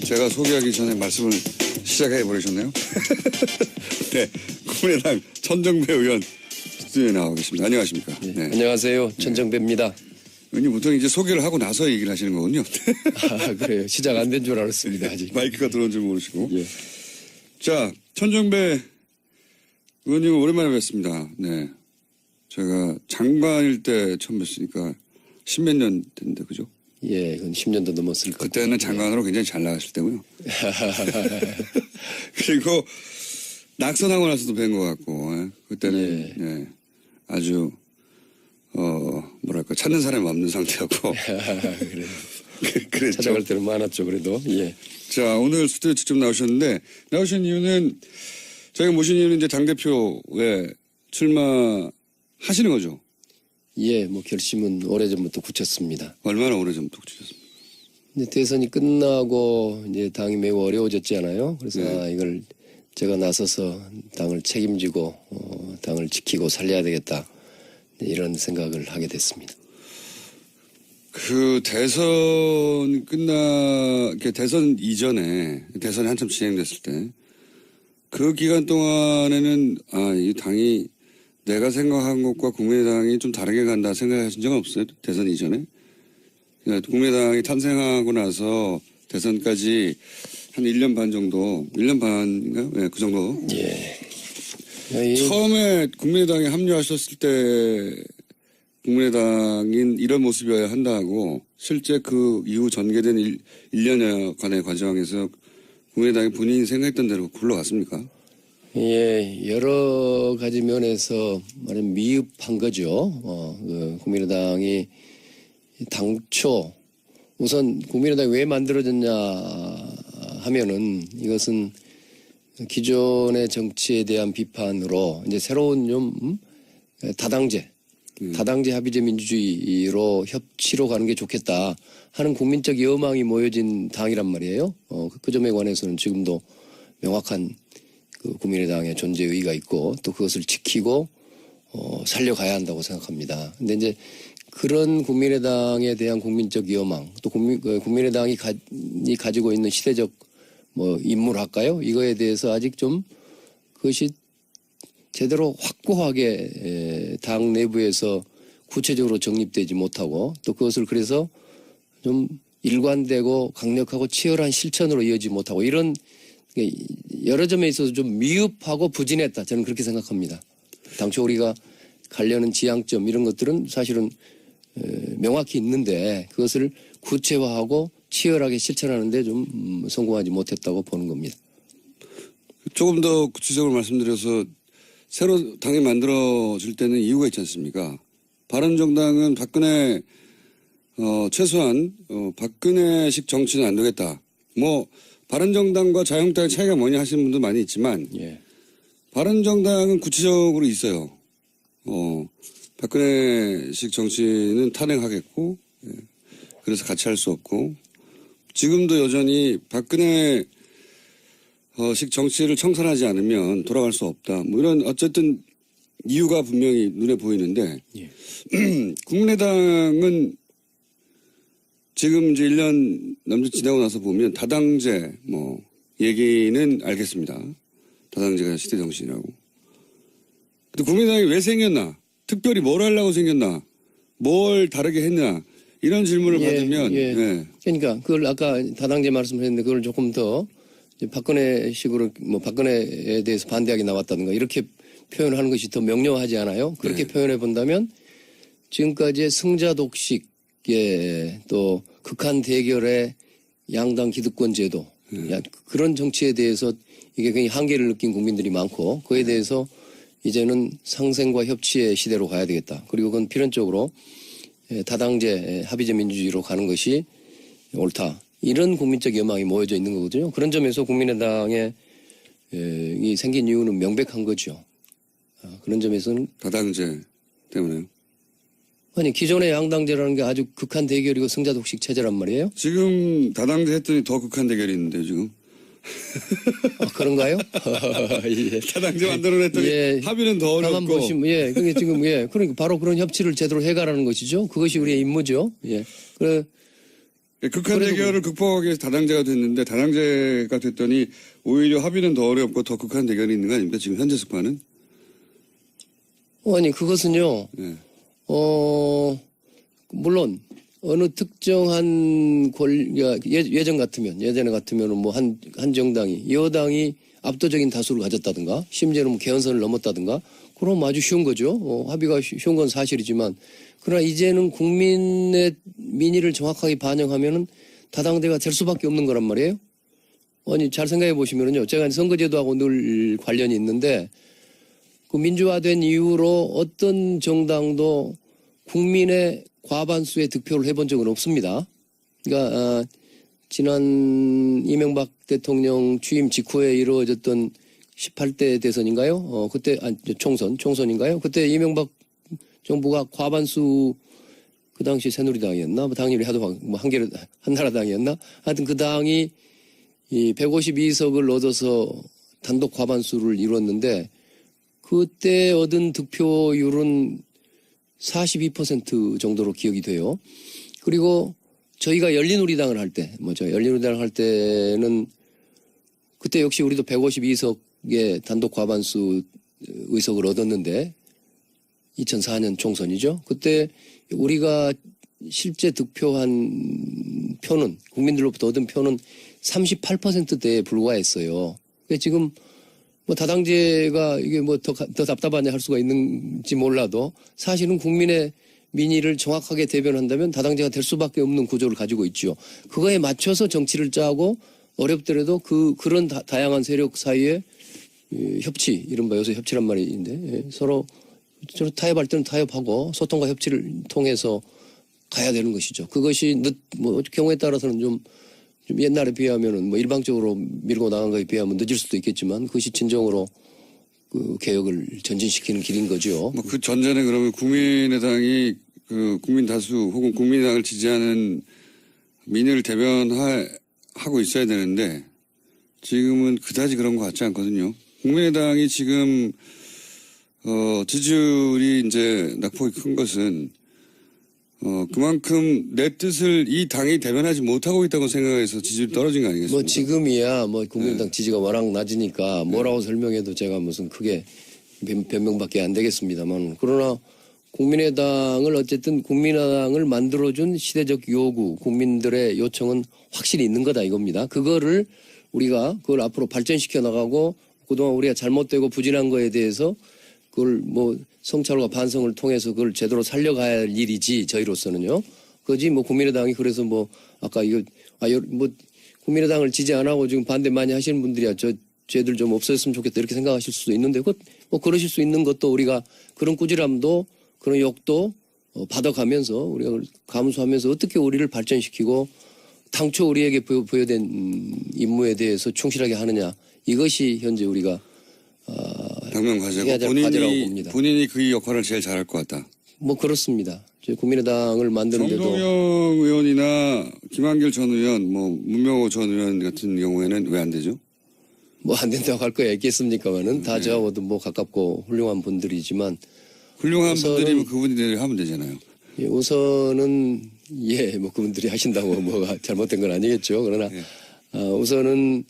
제가 소개하기 전에 말씀을 시작해 버리셨네요. 네, 국민의당 천정배 의원 스튜디오에 나와 계십니다. 안녕하십니까? 네. 안녕하세요. 천정배입니다. 의원님 보통 이제 소개를 하고 나서 얘기를 하시는 거군요. 아, 그래요. 시작 안 된 줄 알았습니다. 아직. 마이크가 들어온 줄 모르시고. 예. 자, 천정배 의원님 오랜만에 뵙습니다. 네, 제가 장관일 때 처음 뵀으니까 십몇 년 됐는데 그죠? 예, 그건 10년도 넘었을 거예요. 그때는 장관으로 굉장히 잘 나가실 때고요. 그리고 낙선하고 나서도 뵌 것 같고, 예. 그때는 예, 아주 뭐랄까 찾는 사람이 없는 상태였고. 그래요. 그랬죠. 찾아갈 때는 많았죠. 그래도. 예. 자, 오늘 스튜디오 직접 나오셨는데 나오신 이유는 저희가 모신 이유는 이제 당 대표에 출마하시는 거죠. 예, 뭐 결심은 오래전부터 굳혔습니다. 얼마나 오래전부터 굳히셨습니까? 근데 대선이 끝나고 이제 당이 매우 어려워졌잖아요. 그래서 아, 이걸 제가 나서서 당을 책임지고 당을 지키고 살려야 되겠다. 이런 생각을 하게 됐습니다. 그 대선 대선 이전에 대선이 한참 진행됐을 때 그 기간 동안에는 이 당이 내가 생각한 것과 국민의당이 좀 다르게 간다 생각하신 적은 없어요? 대선 이전에? 그러니까 국민의당이 탄생하고 나서 대선까지 한 1년 반 정도, 1년 반인가요? 네, 그 정도. 예. 처음에 국민의당에 합류하셨을 때 국민의당인 이런 모습이어야 한다고 실제 그 이후 전개된 1년여간의 과정에서 국민의당이 본인이 생각했던 대로 굴러갔습니까? 예, 여러 가지 면에서 말하면 미흡한 거죠. 국민의당이 당초 우선 국민의당이 왜 만들어졌냐 하면은 이것은 기존의 정치에 대한 비판으로 이제 새로운 좀 다당제 합의제 민주주의로 협치로 가는 게 좋겠다 하는 국민적 여망이 모여진 당이란 말이에요. 그 점에 관해서는 지금도 명확한 그 국민의당의 존재 의의가 있고 또 그것을 지키고 살려가야 한다고 생각합니다. 근데 이제 그런 국민의당에 대한 국민적 여망 또 국민의당이 가지고 있는 시대적 뭐 인물할까요? 이거에 대해서 아직 좀 그것이 제대로 확고하게 당 내부에서 구체적으로 정립되지 못하고 또 그것을 그래서 좀 일관되고 강력하고 치열한 실천으로 이어지지 못하고 이런 여러 점에 있어서 좀 미흡하고 부진했다. 저는 그렇게 생각합니다. 당초 우리가 가려는 지향점 이런 것들은 사실은 명확히 있는데 그것을 구체화하고 치열하게 실천하는데 좀 성공하지 못했다고 보는 겁니다. 조금 더 구체적으로 말씀드려서 새로 당이 만들어질 때는 이유가 있지 않습니까? 바른정당은 박근혜 최소한 박근혜식 정치는 안 되겠다. 뭐 바른정당과 자유한국당의 차이가 뭐냐 하시는 분도 많이 있지만 바른정당은 구체적으로 있어요. 박근혜식 정치는 탄핵하겠고 그래서 같이 할 수 없고 지금도 여전히 박근혜 식 정치를 청산하지 않으면 돌아갈 수 없다. 뭐 이런 어쨌든 이유가 분명히 눈에 보이는데 국민의당은 지금 이제 1년 남짓 지나고 나서 보면 다당제 뭐 얘기는 알겠습니다. 다당제가 시대 정신이라고. 근데 국민의당이 왜 생겼나? 특별히 뭘 하려고 생겼나? 뭘 다르게 했나? 이런 질문을 받으면 그러니까 그걸 아까 다당제 말씀하셨는데 그걸 조금 더 박근혜식으로 뭐 박근혜에 대해서 반대하게 나왔다든가 이렇게 표현하는 것이 더 명료하지 않아요? 그렇게 표현해 본다면 지금까지의 승자 독식의 또 극한 대결의 양당 기득권 제도 그런 정치에 대해서 이게 굉장히 한계를 느낀 국민들이 많고 그에 대해서 이제는 상생과 협치의 시대로 가야 되겠다. 그리고 그건 필연적으로 다당제 합의제 민주주의로 가는 것이 옳다. 이런 국민적 여망이 모여져 있는 거거든요. 그런 점에서 국민의당에 이 생긴 이유는 명백한 거죠. 그런 점에서는 다당제 때문에요. 아니 기존의 양당제라는 게 아주 극한 대결이고 승자 독식 체제란 말이에요. 지금 다당제 했더니 더 극한 대결이 있는데 지금. 그런가요? 예. 다당제 만들어냈더니 합의는 더 어렵고. 보시면, 그게 지금 그러니까 바로 그런 협치를 제대로 해가라는 것이죠. 그것이 우리의 임무죠. 극한 그래도 대결을 극복하기 위해서 다당제가 됐는데 다당제가 됐더니 오히려 합의는 더 어렵고 더 극한 대결이 있는 거 아닙니까? 지금 현재 습관은? 아니 그것은요. 예. 물론 어느 특정한 예전에 같으면 뭐 한 정당이 여당이 압도적인 다수를 가졌다든가 심지어는 뭐 개헌선을 넘었다든가 그럼 아주 쉬운 거죠. 합의가 쉬운 건 사실이지만 그러나 이제는 국민의 민의를 정확하게 반영하면은 다당대가 될 수밖에 없는 거란 말이에요. 아니 잘 생각해 보시면은요. 제가 선거제도하고 늘 관련이 있는데 그 민주화된 이후로 어떤 정당도 국민의 과반수의 득표를 해본 적은 없습니다. 그러니까 지난 이명박 대통령 취임 직후에 이루어졌던 18대 대선인가요? 그때 총선인가요? 그때 이명박 정부가 과반수 그 당시 새누리당이었나? 뭐 당이 하도 뭐 한나라당이었나? 하여튼 그 당이 이 152석을 얻어서 단독 과반수를 이뤘는데 그때 얻은 득표율은 42% 정도로 기억이 돼요. 그리고 저희가 열린우리당을 할 때, 열린우리당을 할 때는 그때 역시 우리도 152석의 단독 과반수 의석을 얻었는데 2004년 총선이죠. 그때 우리가 실제 득표한 표는 국민들로부터 얻은 표는 38%대에 불과했어요. 지금 뭐 다당제가 이게 뭐 더 답답하냐 할 수가 있는지 몰라도 사실은 국민의 민의를 정확하게 대변한다면 다당제가 될 수밖에 없는 구조를 가지고 있죠. 그거에 맞춰서 정치를 짜고 어렵더라도 그런 다양한 세력 사이에 협치, 이른바 요새 협치란 말이 있는데 서로 타협할 때는 타협하고 소통과 협치를 통해서 가야 되는 것이죠. 그것이 뭐 경우에 따라서는 좀 옛날에 비하면은 뭐 일방적으로 밀고 나간 거에 비하면 늦을 수도 있겠지만 그것이 진정으로 그 개혁을 전진시키는 길인 거죠. 뭐 그 전제는 그러면 국민의당이 그 국민 다수 혹은 국민의당을 지지하는 민의를 대변하고 있어야 되는데 지금은 그다지 그런 것 같지 않거든요. 국민의당이 지금 지지율이 이제 낙폭이 큰 것은 그만큼 내 뜻을 이 당이 대변하지 못하고 있다고 생각해서 지지율이 떨어진 거 아니겠습니까? 뭐 지금이야 뭐 국민의당 지지가 워낙 낮으니까 뭐라고 설명해도 제가 무슨 크게 변명밖에 안 되겠습니다만 그러나 국민의당을 어쨌든 국민의당을 만들어준 시대적 요구 국민들의 요청은 확실히 있는 거다 이겁니다. 그거를 우리가 그걸 앞으로 발전시켜 나가고 그동안 우리가 잘못되고 부진한 거에 대해서 그걸 뭐 성찰과 반성을 통해서 그걸 제대로 살려가야 할 일이지 저희로서는요. 그지 뭐 국민의당이 그래서 뭐 아까 이거 뭐 국민의당을 지지 안 하고 지금 반대 많이 하시는 분들이야 쟤들 좀 없어졌으면 좋겠다 이렇게 생각하실 수도 있는데 뭐 그러실 수 있는 것도 우리가 그런 꾸지람도 그런 욕도 받아가면서 우리가 감수하면서 어떻게 우리를 발전시키고 당초 우리에게 부여된 임무에 대해서 충실하게 하느냐 이것이 현재 우리가 당면 해야 될 과제고 과제라고 봅니다. 본인이 그 역할을 제일 잘할 것 같다. 뭐 그렇습니다. 저희 국민의당을 만드는데도 정동영 의원이나 김한길 전 의원, 뭐 문명호 전 의원 같은 경우에는 왜 안 되죠? 뭐 안 된다고 할 거야 있겠습니까만은 다 저하고도 뭐 가깝고 훌륭한 분들이지만 훌륭한 우선은- 분들이면 그분들이 하면 되잖아요. 예, 우선은 뭐 그분들이 하신다고 뭐가 잘못된 건 아니겠죠. 그러나 우선은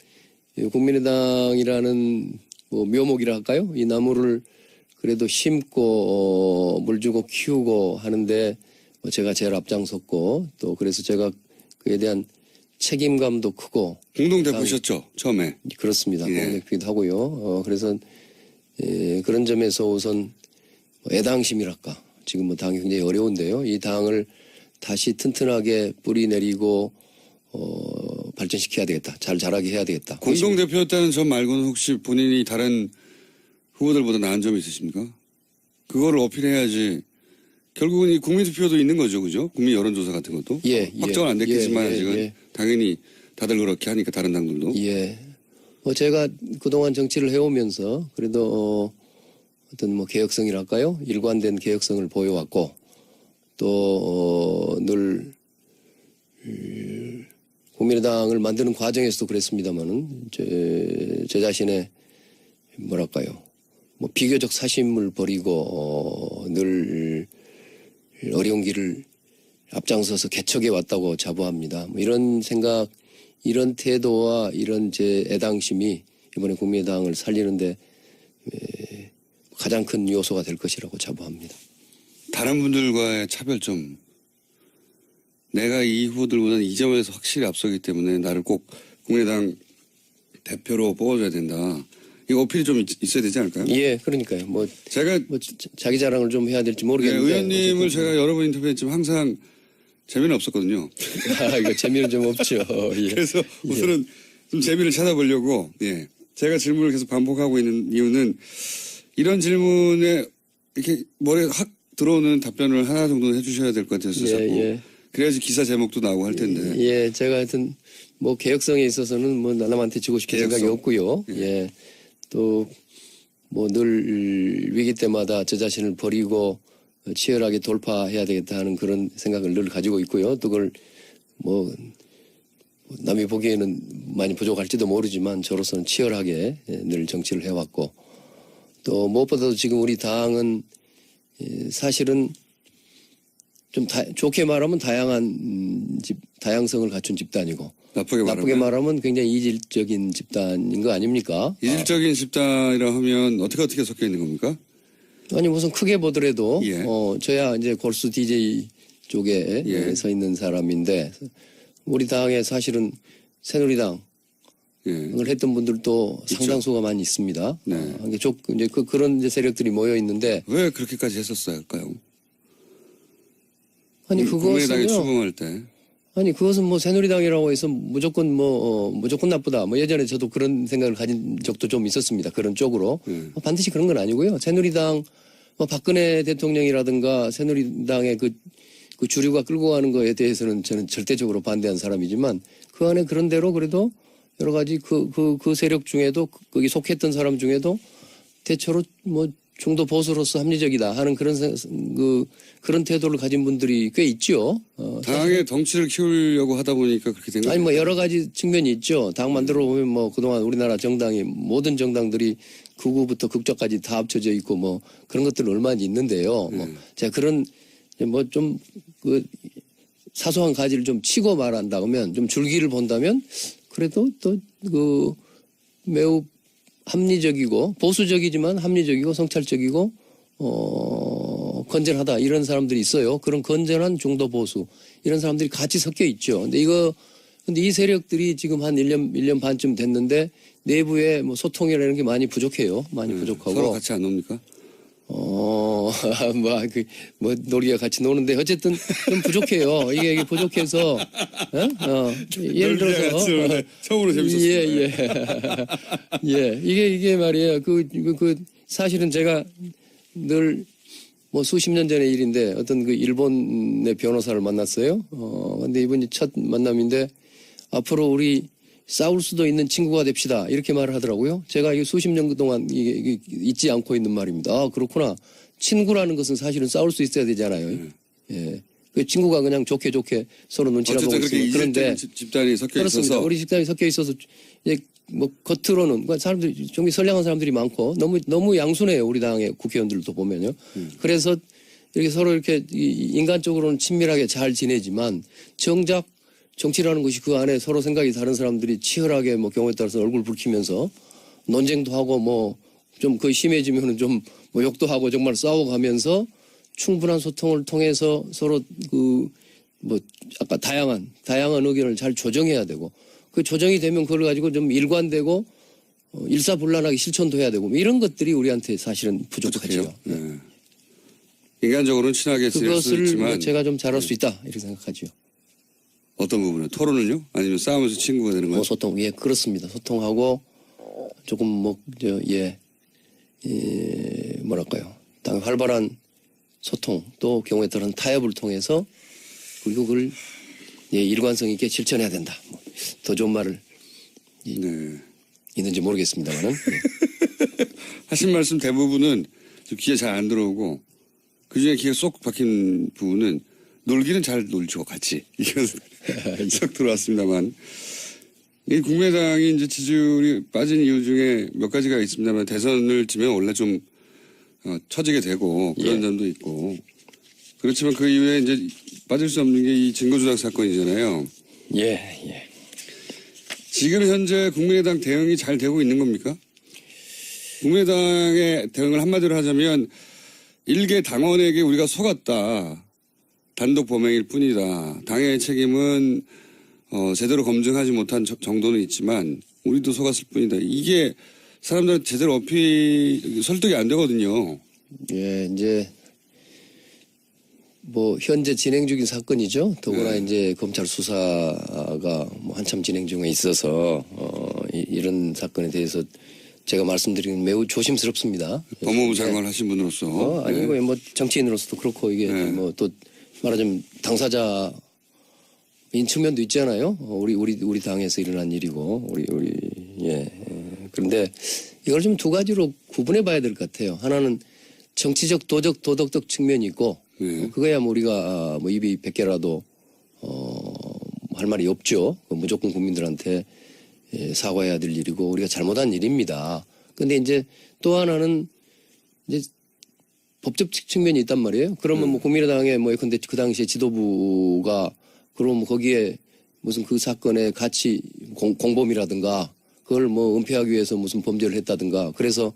국민의당이라는 뭐 묘목이라 할까요? 이 나무를 그래도 심고 물 주고 키우고 하는데 뭐 제가 제일 앞장섰고 또 그래서 제가 그에 대한 책임감도 크고 공동 대표셨죠 처음에. 그렇습니다. 예. 공대표기도 하고요. 그래서 그런 점에서 우선 애당심이랄까 지금 뭐 당이 굉장히 어려운데요. 이 당을 다시 튼튼하게 뿌리 내리고 발전시켜야 되겠다. 잘 자라게 해야 되겠다. 공동 대표였다는 점 말고는 혹시 본인이 다른 후보들보다 나은 점이 있으십니까? 그거를 어필해야지. 결국은 이 국민투표도 있는 거죠, 그죠? 국민 여론조사 같은 것도. 확정은 안 됐겠지만 아직은 당연히 다들 그렇게 하니까 다른 당들도. 예. 뭐 제가 그동안 정치를 해오면서 그래도 어떤 뭐 개혁성이랄까요? 일관된 개혁성을 보여왔고 또 늘 국민의당을 만드는 과정에서도 그랬습니다만은 제 자신의 뭐랄까요? 뭐 비교적 사심을 버리고 늘 어려운 길을 앞장서서 개척해 왔다고 자부합니다. 뭐 이런 생각, 이런 태도와 이런 제 애당심이 이번에 국민의당을 살리는데 가장 큰 요소가 될 것이라고 자부합니다. 다른 분들과의 차별점. 내가 이 후보들보다는 이 점에서 확실히 앞서기 때문에 나를 꼭 국민의당 대표로 뽑아줘야 된다. 이거 어필이 좀 있어야 되지 않을까요? 예, 그러니까요. 뭐 제가 자기 자랑을 좀 해야 될지 모르겠는데. 의원님을 제가 여러 번 인터뷰했지만 항상 재미는 없었거든요. 이거 재미는 좀 없죠. 예. 그래서 우선은 좀 재미를 찾아보려고 제가 질문을 계속 반복하고 있는 이유는 이런 질문에 이렇게 머리에 확 들어오는 답변을 하나 정도는 해주셔야 될 것 같아서 자꾸. 그래야지 기사 제목도 나오고 할 텐데. 예, 제가 하여튼 뭐 개혁성에 있어서는 뭐 남한테 지고 싶은 생각이 없고요. 예. 또 뭐 늘 위기 때마다 저 자신을 버리고 치열하게 돌파해야 되겠다 하는 그런 생각을 늘 가지고 있고요. 또 그걸 뭐 남이 보기에는 많이 부족할지도 모르지만 저로서는 치열하게 늘 정치를 해왔고 또 무엇보다도 지금 우리 당은 사실은 좀 좋게 말하면 다양성을 갖춘 집단이고 나쁘게 말하면 굉장히 이질적인 집단인 거 아닙니까? 이질적인 집단이라 하면 어떻게 섞여 있는 겁니까? 아니 무슨 크게 보더라도 저야 이제 골수 DJ 쪽에 서 있는 사람인데 우리 당에 사실은 새누리당을 했던 분들도 상당수가 많이 있습니다. 이제 그런 이제 세력들이 모여 있는데 왜 그렇게까지 했었을까요? 아니 국민의당에 출범할 때. 아니 그것은 뭐 새누리당이라고 해서 무조건 무조건 나쁘다. 뭐 예전에 저도 그런 생각을 가진 적도 좀 있었습니다. 그런 쪽으로 반드시 그런 건 아니고요. 새누리당 박근혜 대통령이라든가 새누리당의 그 주류가 끌고 가는 거에 대해서는 저는 절대적으로 반대한 사람이지만 그 안에 그런 대로 그래도 여러 가지 그 세력 중에도 거기 속했던 사람 중에도 대체로 뭐 중도 보수로서 합리적이다 하는 그런 태도를 가진 분들이 꽤 있죠. 당의 덩치를 키우려고 하다 보니까 그렇게 된 거예요. 아니 뭐 여러 가지 측면이 있죠. 당 만들어 보면 뭐 그동안 우리나라 정당이 모든 정당들이 극우부터 극좌까지 다 합쳐져 있고 뭐 그런 것들 얼마나 있는데요. 뭐 제가 그런 뭐 좀 그 사소한 가지를 좀 치고 말한다 그러면 좀 줄기를 본다면 그래도 또 그 매우 합리적이고 보수적이지만 합리적이고 성찰적이고 건전하다 이런 사람들이 있어요. 그런 건전한 중도 보수 이런 사람들이 같이 섞여 있죠. 근데 이 세력들이 지금 한 1년 반쯤 됐는데 내부에 뭐 소통이라는 게 많이 부족해요. 많이 부족하고 서로 같이 안 놉니까? 놀이와 같이 노는데 어쨌든 좀 부족해요. 이게 부족해서 예를 들어서 처음으로 재밌었어요. 이게 말이에요. 사실은 제가 늘 뭐 수십 년 전의 일인데 어떤 그 일본의 변호사를 만났어요. 근데 이번이 첫 만남인데 앞으로 우리 싸울 수도 있는 친구가 됩시다. 이렇게 말을 하더라고요. 제가 이 수십 년 동안 이게 잊지 않고 있는 말입니다. 아, 그렇구나. 친구라는 것은 사실은 싸울 수 있어야 되잖아요. 예. 그 친구가 그냥 좋게 서로 눈치를 보고 있으면 그런데 집단이 섞여 그렇습니다. 있어서 우리 집단이 섞여 있어서 이제 뭐 겉으로는 그러니까 사람들이 좀 선량한 사람들이 많고 너무 양순해요. 우리 당의 국회의원들도 보면요. 그래서 이렇게 서로 이렇게 인간적으로는 친밀하게 잘 지내지만 정작 정치라는 것이 그 안에 서로 생각이 다른 사람들이 치열하게 뭐 경우에 따라서 얼굴 붉히면서 논쟁도 하고 뭐 좀 거의 심해지면은 좀 뭐 욕도 하고 정말 싸워가면서 충분한 소통을 통해서 서로 아까 다양한 의견을 잘 조정해야 되고 그 조정이 되면 그걸 가지고 좀 일관되고 일사불란하게 실천도 해야 되고 뭐 이런 것들이 우리한테 사실은 부족하죠. 인간적으로는 친하게 지낼 수 있지만 그것을 제가 좀 잘할 수 있다 이렇게 생각하죠. 어떤 부분은 토론은요? 아니면 싸우면서 친구가 되는 거예요? 소통, 그렇습니다. 소통하고 조금 뭐랄까요. 당 활발한 소통 또 경우에 따른 타협을 통해서 그리고 그걸 일관성 있게 실천해야 된다. 더 좋은 말을 있는지 모르겠습니다만은 하신 말씀 대부분은 좀 귀에 잘 안 들어오고 그중에 귀에 쏙 박힌 부분은 놀기는 잘 놀죠 같이 이건 쏙 들어왔습니다만 이 국민의당이 이제 지지율이 빠진 이유 중에 몇 가지가 있습니다만 대선을 지면 원래 좀 처지게 되고 그런 점도 있고 그렇지만 그 이후에 이제 빠질 수 없는 게 이 증거조작 사건이잖아요. 예, 예. 지금 현재 국민의당 대응이 잘 되고 있는 겁니까? 국민의당의 대응을 한마디로 하자면 일개 당원에게 우리가 속았다. 단독 범행일 뿐이다. 당의 책임은 제대로 검증하지 못한 정도는 있지만 우리도 속았을 뿐이다. 이게 사람들한테 제대로 설득이 안 되거든요. 예, 이제 뭐 현재 진행 중인 사건이죠. 더구나 네. 이제 검찰 수사가 뭐 한참 진행 중에 있어서 이런 사건에 대해서 제가 말씀드리는 매우 조심스럽습니다. 법무부 장관 하신 분으로서. 아니고 뭐 정치인으로서도 그렇고 이게 네. 뭐 또 말하자면 당사자인 측면도 있잖아요. 우리 당에서 일어난 일이고 예. 그런데 이걸 좀 두 가지로 구분해 봐야 될 것 같아요. 하나는 정치적 도덕적 측면이 있고 네. 그거야 뭐 우리가 뭐 입이 100개라도 할 말이 없죠. 무조건 국민들한테 사과해야 될 일이고 우리가 잘못한 일입니다. 근데 이제 또 하나는 이제 법적 측면이 있단 말이에요. 그러면 뭐 국민의당의 뭐 근데 그 당시에 지도부가 그럼 거기에 무슨 그 사건의 가치 공범이라든가 그걸 뭐 은폐하기 위해서 무슨 범죄를 했다든가 그래서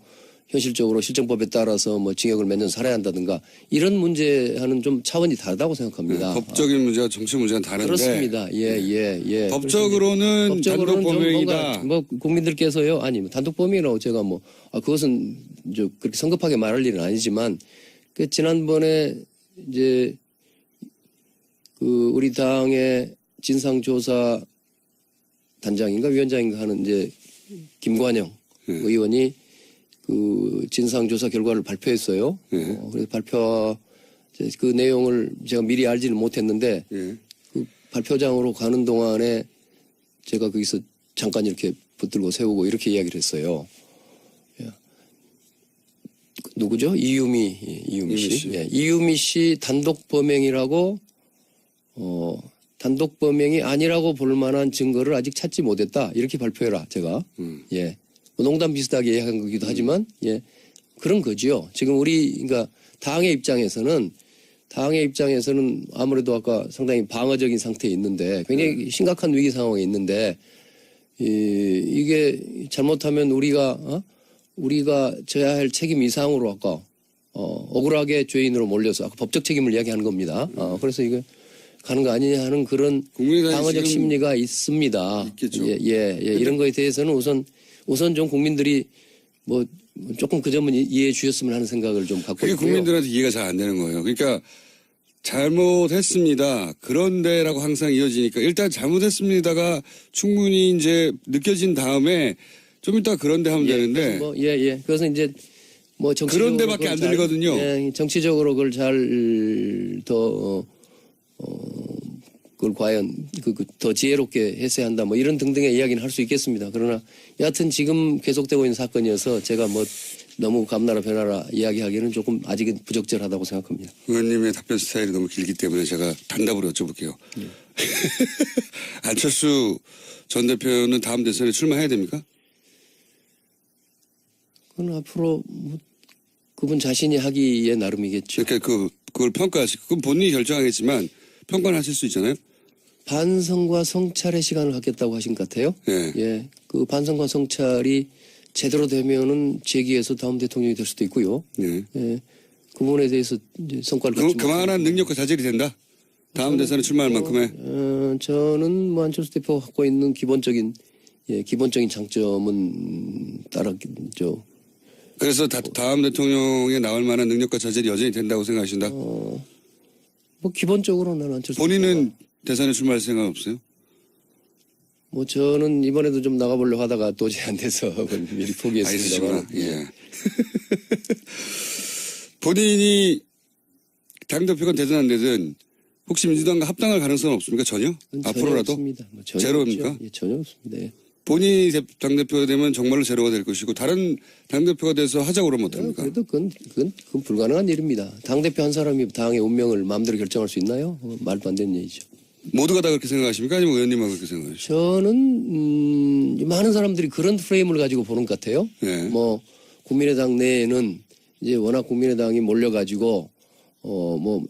현실적으로 실정법에 따라서 뭐 징역을 몇 년 살아야 한다든가 이런 문제와는 좀 차원이 다르다고 생각합니다. 법적인 문제와 정치 문제는 다른데. 그렇습니다. 예. 법적으로는 단독 좀 범행이다. 뭔가 뭐 국민들께서요. 아니 뭐 단독 범행이라고 제가 뭐 그것은 그렇게 성급하게 말할 일은 아니지만 그 지난번에 이제 그 우리 당의 진상조사 단장인가 위원장인가 하는 이제 김관영 의원이 그 진상조사 결과를 발표했어요. 그래서 그 내용을 제가 미리 알지는 못했는데 예. 그 발표장으로 가는 동안에 제가 거기서 잠깐 이렇게 붙들고 세우고 이렇게 이야기를 했어요. 예. 누구죠? 이유미 씨. 예. 이유미 씨 단독 범행이라고 단독 범행이 아니라고 볼 만한 증거를 아직 찾지 못했다. 이렇게 발표해라. 제가. 예. 뭐 농담 비슷하게 얘기한 거기도 하지만 예. 그런 거지요. 지금 그러니까 당의 입장에서는 아무래도 아까 상당히 방어적인 상태에 있는데 굉장히 심각한 위기 상황에 있는데 이게 잘못하면 우리가 져야 할 책임 이상으로 아까 억울하게 죄인으로 몰려서 아까 법적 책임을 이야기하는 겁니다. 그래서 이거 가는 거 아니냐 하는 그런 방어적 심리가 있습니다. 있겠죠. 예. 이런 거에 대해서는 우선 좀 국민들이 뭐 조금 그 점은 이해해 주셨으면 하는 생각을 좀 갖고 그게 있고요. 국민들한테 이해가 잘 안 되는 거예요. 그러니까 잘못했습니다. 그런데라고 항상 이어지니까 일단 잘못했습니다가 충분히 이제 느껴진 다음에 좀 이따 그런데 하면 되는데 그래서 이제 뭐 정치적으로 그런데밖에 안 들리거든요. 예, 정치적으로 그걸 잘 더 그걸 과연 더 지혜롭게 했어야 한다 뭐 이런 등등의 이야기는 할 수 있겠습니다. 그러나 여하튼 지금 계속되고 있는 사건이어서 제가 뭐 너무 감나라 변하라 이야기하기는 조금 아직은 부적절하다고 생각합니다. 의원님의 답변 스타일이 너무 길기 때문에 제가 단답으로 여쭤볼게요. 안철수 전 대표는 다음 대선에 출마해야 됩니까? 그건 앞으로 뭐 그분 자신이 하기에 나름이겠죠. 그러니까 그걸 평가하시고 그건 본인이 결정하겠지만 평가는 하실 수 있잖아요. 반성과 성찰의 시간을 갖겠다고 하신 것 같아요. 예. 그 반성과 성찰이 제대로 되면은 재기해서 다음 대통령이 될 수도 있고요. 예. 예. 그 부분에 대해서 이제 성과를 갖지 그만한 능력과 자질이 된다. 다음 대선에 출마할 만큼의. 저는 뭐 안철수 대표가 갖고 있는 기본적인 장점은 따라죠. 그래서 다음 대통령에 나올 만한 능력과 자질이 여전히 된다고 생각하신다. 뭐 기본적으로는 안철수 본인은 대선에 출마할 생각 없어요? 뭐 저는 이번에도 좀 나가보려고 하다가 도저히 안 돼서 미리 포기했습니다. 예. 본인이 당대표가 되든 안 되든 혹시 민주당과 합당할 가능성은 없습니까? 전혀? 앞으로라도? 없습니다. 뭐 전혀 제로입니까? 없죠. 예, 전혀 없습니다. 예. 본인이 당대표가 되면 정말로 제로가 될 것이고 다른 당대표가 돼서 하자고 그러면 어떡합니까? 그래도 그건 불가능한 일입니다. 당대표 한 사람이 당의 운명을 마음대로 결정할 수 있나요? 말도 안 되는 얘기죠. 모두가 다 그렇게 생각하십니까? 아니면 의원님만 그렇게 생각하십니까? 저는 많은 사람들이 그런 프레임을 가지고 보는 것 같아요. 네. 뭐 국민의당 내에는 이제 워낙 국민의당이 몰려가지고 뭐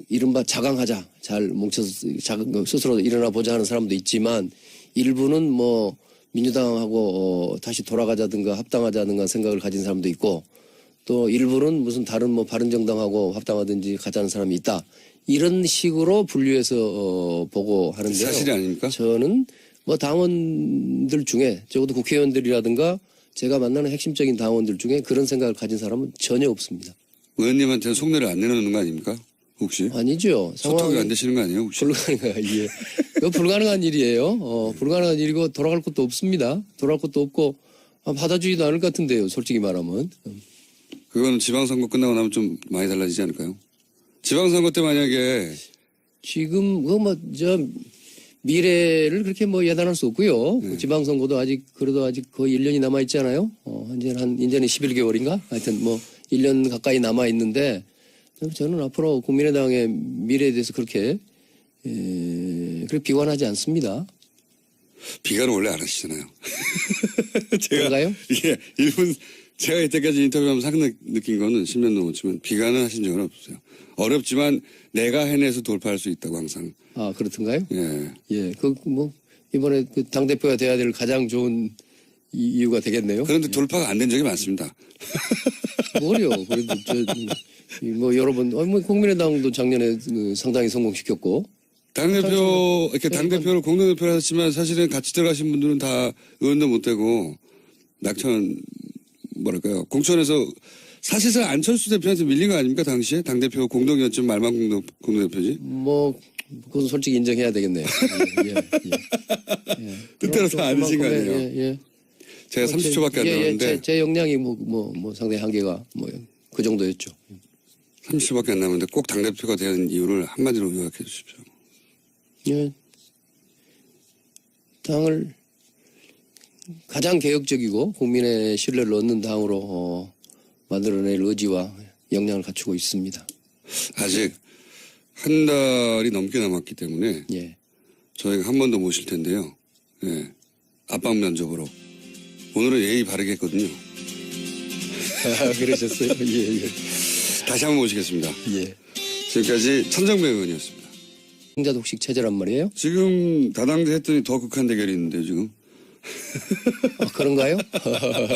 이른바 자강하자, 잘 뭉쳐서 스스로 일어나 보자 하는 사람도 있지만 일부는 뭐 민주당하고 다시 돌아가자든가 합당하자든가 생각을 가진 사람도 있고 또 일부는 무슨 다른 뭐 바른정당하고 합당하든지 가자는 사람이 있다. 이런 식으로 분류해서 보고 하는데요. 사실이 아닙니까? 저는 뭐 당원들 중에 적어도 국회의원들이라든가 제가 만나는 핵심적인 당원들 중에 그런 생각을 가진 사람은 전혀 없습니다. 의원님한테는 속내를 안 내놓는 거 아닙니까? 혹시? 아니죠. 소통이 안 되시는 거 아니에요? 혹시? 불가능한 예. 그거 불가능한 일이에요. 불가능한 일이고 돌아갈 것도 없습니다. 돌아갈 것도 없고 받아주지도 않을 것 같은데요. 솔직히 말하면. 그거는 지방선거 끝나고 나면 좀 많이 달라지지 않을까요? 지방선거 때 만약에 지금 저 미래를 그렇게 뭐 예단할 수 없고요. 지방선거도 그래도 아직 거의 1년이 남아 있잖아요. 이제는 11개월인가? 하여튼 뭐 1년 가까이 남아 있는데 저는 앞으로 국민의당의 미래에 대해서 그렇게 비관하지 않습니다. 비관은 원래 안 하시잖아요. 그런가요? 이게 일본 제가 이때까지 인터뷰하면서 항상 느낀 거는 10년 넘었지만 비관은 하신 적은 없어요. 어렵지만 내가 해내서 돌파할 수 있다고 항상. 아, 그렇던가요? 예. 예, 이번에 당대표가 돼야 될 가장 좋은 이유가 되겠네요. 그런데 돌파가 안 된 적이 많습니다. 뭐요? 그래도 여러 번, 국민의당도 작년에 상당히 성공시켰고. 당대표, 이렇게 당대표를 공동대표를 하셨지만 사실은 같이 들어가신 분들은 다 의원도 못 되고 낙천, 공천에서 사실상 안철수 대표한테 밀린 거 아닙니까? 당시에? 당대표 공동이었지만 말만 공동대표지? 그건 솔직히 인정해야 되겠네요. 예. 뜻대로 다 안 되신 거 아니에요? 예. 제가 30초밖에 안 남았는데. 제 역량이 상당히 한계가 그 정도였죠. 30초밖에 안 남았는데 꼭 당대표가 된 이유를 한마디로 요약해 주십시오. 예. 당을 가장 개혁적이고 국민의 신뢰를 얻는 당으로 만들어낼 의지와 역량을 갖추고 있습니다. 아직 한 달이 넘게 남았기 때문에 예. 저희가 한 번 더 모실 텐데요. 예. 압박 면접으로. 오늘은 예의 바르게 했거든요. 그러셨어요? 예. 다시 한번 모시겠습니다. 예. 지금까지 천정배 의원이었습니다. 행자독식 체제란 말이에요? 지금 다당제 했더니 더 극한 대결이 있는데 지금. 그런가요?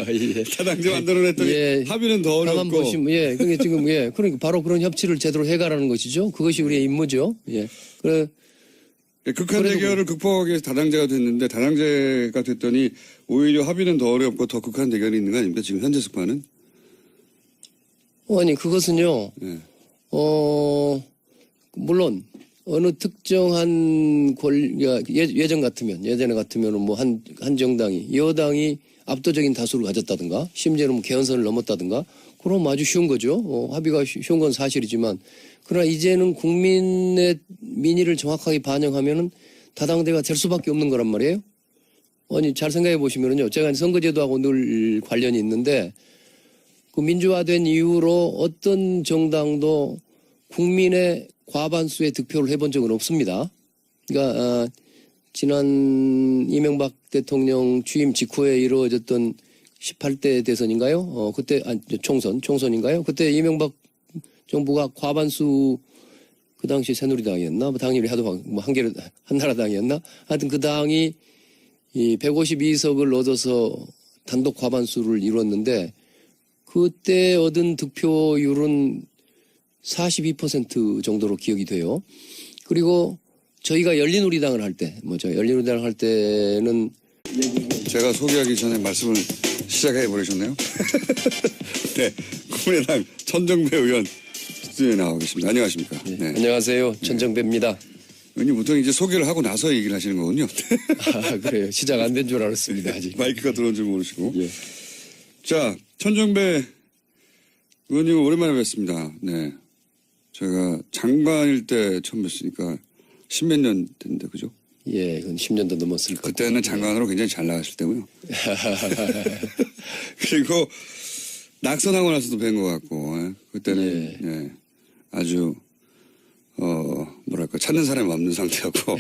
예. 다당제 만들어냈더니 예. 합의는 더 가만 어렵고. 보시면 그게 지금 그러니까 바로 그런 협치를 제대로 해가라는 것이죠. 그것이 우리의 임무죠. 예. 그래. 극한 대결을 극복하기 위해서 다당제가 됐는데 다당제가 됐더니 오히려 합의는 더 어렵고 더 극한 대결이 있는 거 아닙니까? 지금 현재 습관은? 아니 그것은요. 예. 물론 어느 특정한 예전에 같으면 뭐 한 정당이 여당이 압도적인 다수를 가졌다든가 심지어는 개헌선을 넘었다든가 그럼 아주 쉬운 거죠. 합의가 쉬운 건 사실이지만 그러나 이제는 국민의 민의를 정확하게 반영하면은 다당대가 될 수밖에 없는 거란 말이에요. 아니 잘 생각해 보시면은요. 제가 선거제도하고 늘 관련이 있는데 그 민주화된 이후로 어떤 정당도 국민의 과반수의 득표를 해본 적은 없습니다. 그러니까 지난 이명박 대통령 취임 직후에 이루어졌던 18대 대선인가요? 그때 총선인가요? 그때 이명박 정부가 과반수 그 당시 새누리당이었나? 당연히 한나라당이었나? 하여튼 그 당이 이 152석을 얻어서 단독 과반수를 이뤘는데 그때 얻은 득표율은 42% 정도로 기억이 돼요. 그리고 저희가 열린우리당을 할 때, 열린우리당을 할 때는 제가 소개하기 전에 말씀을 시작해 버리셨네요. 네, 국민의당 천정배 의원 스튜디오에 나와 계십니다. 안녕하십니까? 네. 안녕하세요. 천정배입니다. 의원님 보통 이제 소개를 하고 나서 얘기를 하시는 거군요. 그래요. 시작 안 된 줄 알았습니다. 아직. 마이크가 들어온 줄 모르시고. 예. 자, 천정배 의원님을 오랜만에 뵙습니다. 네. 제가 장관일 때 처음 뵀으니까 십몇 년 됐는데, 그죠? 예, 그건 10년도 넘었을 거예요. 그때는 장관으로 굉장히 잘 나가실 때고요. 그리고 낙선하고 나서도 뵌 것 같고, 그때는 예, 아주 찾는 사람이 없는 상태였고.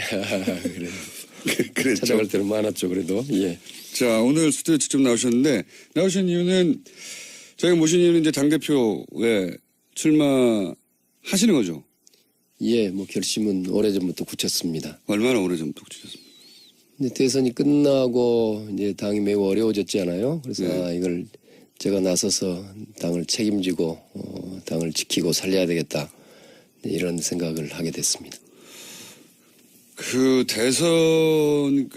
그랬죠. 찾아갈 때는 많았죠, 그래도. 예. 자, 오늘 스튜디오 직접 나오셨는데, 나오신 이유는, 저희가 모신 이유는 이제 당대표에 출마하시는 거죠? 예, 뭐 결심은 오래전부터 굳혔습니다. 얼마나 오래전부터 굳히셨습니까? 근데 대선이 끝나고 이제 당이 매우 어려워졌잖아요. 그래서 네. 이걸 제가 나서서 당을 책임지고 당을 지키고 살려야 되겠다. 이런 생각을 하게 됐습니다. 그 대선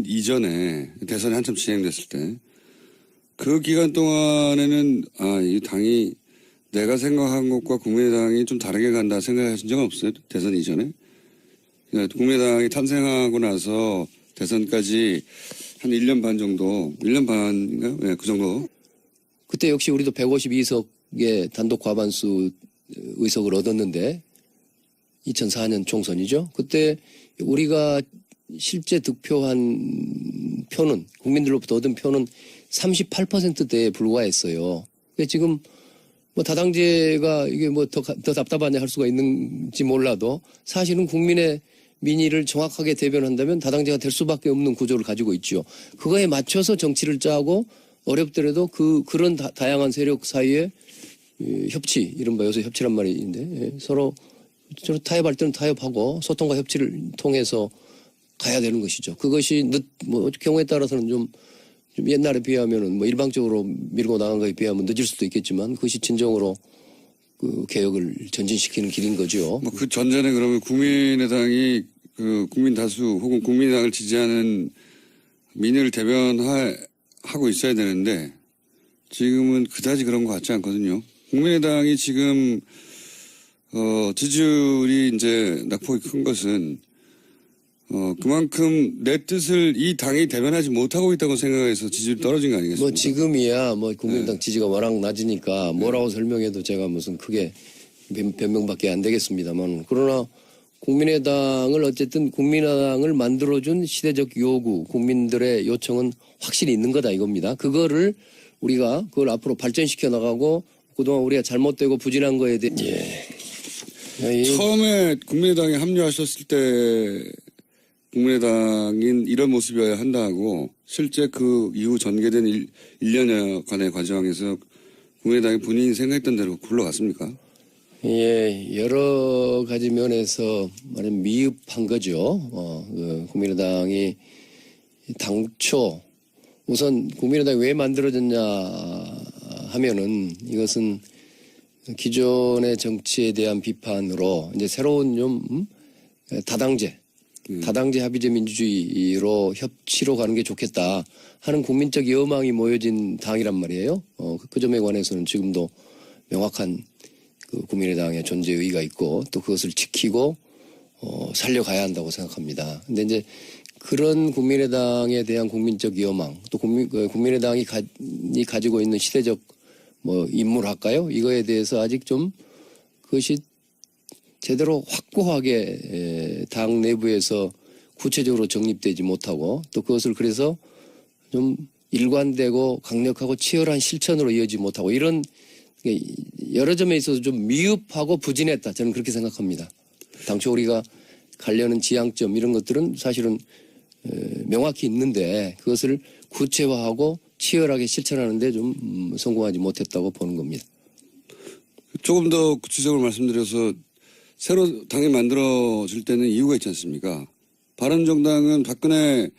이전에, 대선이 한참 진행됐을 때, 그 기간 동안에는, 이 당이 내가 생각한 것과 국민의당이 좀 다르게 간다 생각하신 적은 없어요? 대선 이전에? 그러니까 국민의당이 탄생하고 나서 대선까지 한 1년 반 정도, 1년 반인가요? 네, 그 정도. 그때 역시 우리도 152석의 단독 과반수 의석을 얻었는데 2004년 총선이죠. 그때 우리가 실제 득표한 표는 국민들로부터 얻은 표는 38%대에 불과했어요. 근데 지금 뭐 다당제가 이게 뭐 더 답답하냐 할 수가 있는지 몰라도 사실은 국민의 민의를 정확하게 대변한다면 다당제가 될 수밖에 없는 구조를 가지고 있죠. 그거에 맞춰서 정치를 짜고 어렵더라도 그런 다양한 세력 사이에 협치, 이른바 요새 협치란 말인데 서로 타협할 때는 타협하고 소통과 협치를 통해서 가야 되는 것이죠. 그것이 뭐 경우에 따라서는 좀 옛날에 비하면은 뭐 일방적으로 밀고 나간 거에 비하면 늦을 수도 있겠지만 그것이 진정으로 그 개혁을 전진시키는 길인 거죠. 뭐 그 전전에 그러면 국민의당이 그 국민 다수 혹은 국민의당을 지지하는 민의를 대변하고 있어야 되는데 지금은 그다지 그런 것 같지 않거든요. 국민의당이 지금 지지율이 이제 낙폭이 큰 것은 그만큼 내 뜻을 이 당이 대변하지 못하고 있다고 생각해서 지지율이 떨어진 거 아니겠습니까? 뭐 지금이야 뭐 국민의당 지지가 워낙 낮으니까 뭐라고 설명해도 제가 무슨 크게 변명밖에 안 되겠습니다만 그러나 국민의당을 어쨌든 국민의당을 만들어준 시대적 요구, 국민들의 요청은 확실히 있는 거다 이겁니다. 그걸 앞으로 발전시켜 나가고 그동안 우리가 잘못되고 부진한 거에 대해 처음에 국민의당에 합류하셨을 때 국민의당인 이런 모습이어야 한다고 실제 그 이후 전개된 1년여간의 과정에서 국민의당이 본인이 생각했던 대로 굴러갔습니까? 예, 여러 가지 면에서 말하면 미흡한 거죠. 국민의당이 당초 우선 국민의당이 왜 만들어졌냐 하면은 이것은 기존의 정치에 대한 비판으로 이제 새로운 좀 다당제 합의제 민주주의로 협치로 가는 게 좋겠다 하는 국민적 여망이 모여진 당이란 말이에요. 그 점에 관해서는 지금도 명확한 그 국민의당의 존재 의의가 있고 또 그것을 지키고 살려가야 한다고 생각합니다. 근데 이제 그런 국민의당에 대한 국민적 여망 또 국민의당이 가지고 있는 시대적 뭐 인물할까요? 이거에 대해서 아직 좀 그것이 제대로 확고하게 당 내부에서 구체적으로 정립되지 못하고 또 그것을 그래서 좀 일관되고 강력하고 치열한 실천으로 이어지지 못하고 이런 여러 점에 있어서 좀 미흡하고 부진했다. 저는 그렇게 생각합니다. 당초 우리가 가려는 지향점 이런 것들은 사실은 명확히 있는데 그것을 구체화하고 치열하게 실천하는데 좀 성공하지 못했다고 보는 겁니다. 조금 더 구체적으로 말씀드려서 새로 당이 만들어질 때는 이유가 있지 않습니까? 바른정당은 박근혜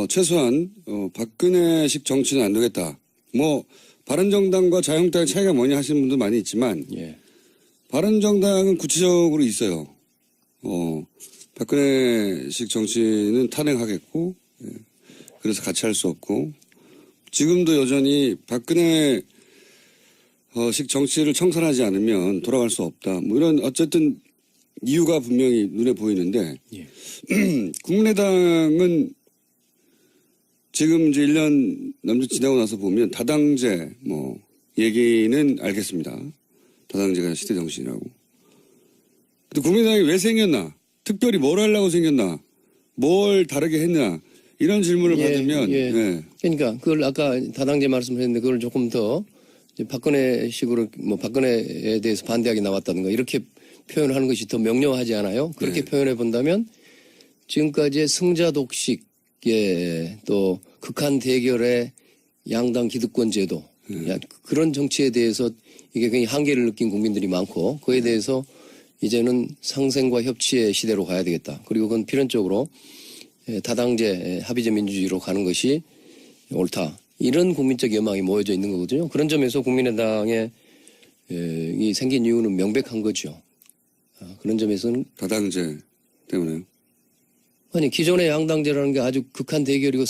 최소한 박근혜식 정치는 안 되겠다. 뭐 바른정당과 자유한국당의 차이가 뭐냐 하시는 분도 많이 있지만 예. 바른정당은 구체적으로 있어요. 박근혜식 정치는 탄핵하겠고 그래서 같이 할 수 없고 지금도 여전히 박근혜 식 정치를 청산하지 않으면 돌아갈 수 없다. 뭐 이런 어쨌든 이유가 분명히 눈에 보이는데 예. 국민의당은 지금 이제 1년 남짓 지나고 나서 보면 다당제 뭐 얘기는 알겠습니다. 다당제가 시대 정신이라고. 근데 국민의당이 왜 생겼나? 특별히 뭘 하려고 생겼나? 뭘 다르게 했나? 이런 질문을 받으면 그러니까 그걸 아까 다당제 말씀하셨는데 그걸 조금 더 박근혜식으로 뭐 박근혜에 대해서 반대하게 나왔다든가 이렇게 표현하는 것이 더 명료하지 않아요? 그렇게 표현해 본다면 지금까지의 승자 독식의 또 극한 대결의 양당 기득권 제도 야, 그런 정치에 대해서 이게 굉장히 한계를 느낀 국민들이 많고 그에 대해서 이제는 상생과 협치의 시대로 가야 되겠다. 그리고 그건 필연적으로 다당제 합의제 민주주의로 가는 것이 옳다. 이런 국민적 여망이 모여져 있는 거거든요. 그런 점에서 국민의당에 이 생긴 이유는 명백한 거죠. 그런 점에서는 다당제 때문에요. 아니 기존의 양당제라는 게 아주 극한 대결이고